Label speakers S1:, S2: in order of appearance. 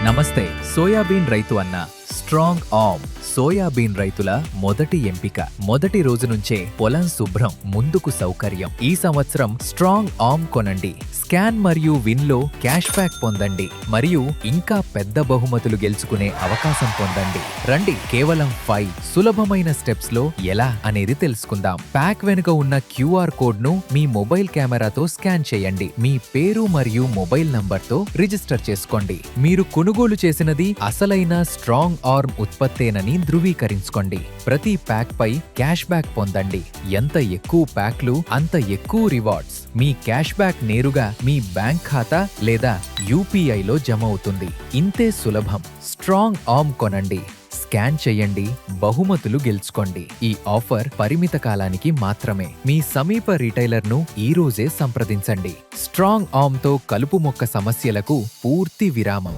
S1: నమస్తే. సోయాబీన్ రైతు అన్న స్ట్రాంగ్ ఆర్మ్ సోయాబీన్ రైతుల మొదటి ఎంపిక. మొదటి రోజు నుంచే పొలం శుభ్రం, ముందుకు సౌకర్యం. ఈ సంవత్సరం స్ట్రాంగ్ ఆర్మ్ కొనండి. స్కాన్ మరియు విన్లో క్యాష్ బ్యాక్ పొందండి మరియు ఇంకా పెద్ద బహుమతులు గెలుచుకునే అవకాశం పొందండి. రండి, కేవలం 5 సులభమైన స్టెప్స్ లో ఎలా అనేది తెలుసుకుందాం. ప్యాక్ వెనుక ఉన్న QR కోడ్ ను మీ మొబైల్ కెమెరాతో స్కాన్ చేయండి. మీ పేరు మరియు మొబైల్ నంబర్తో రిజిస్టర్ చేసుకోండి. మీరు కొనుగోలు చేసినది అసలైన స్ట్రాంగ్ ఆర్మ్ ఉత్పత్తేనని ధృవీకరించుకోండి. ప్రతి ప్యాక్ పై క్యాష్ బ్యాక్ పొందండి. ఎంత ఎక్కువ ప్యాక్లు అంత ఎక్కువ రివార్డ్స్. మీ క్యాష్ బ్యాక్ నేరుగా మీ బ్యాంక్ ఖాతా లేదా UPIలో జమ అవుతుంది. ఇంతే సులభం. స్ట్రాంగ్ ఆర్మ్ కొనండి, స్కాన్ చేయండి, బహుమతులు గెలుచుకోండి. ఈ ఆఫర్ పరిమిత కాలానికి మాత్రమే. మీ సమీప రిటైలర్ను ఈ రోజే సంప్రదించండి. స్ట్రాంగ్ ఆర్మ్తో కలుపు మొక్క సమస్యలకు పూర్తి విరామం.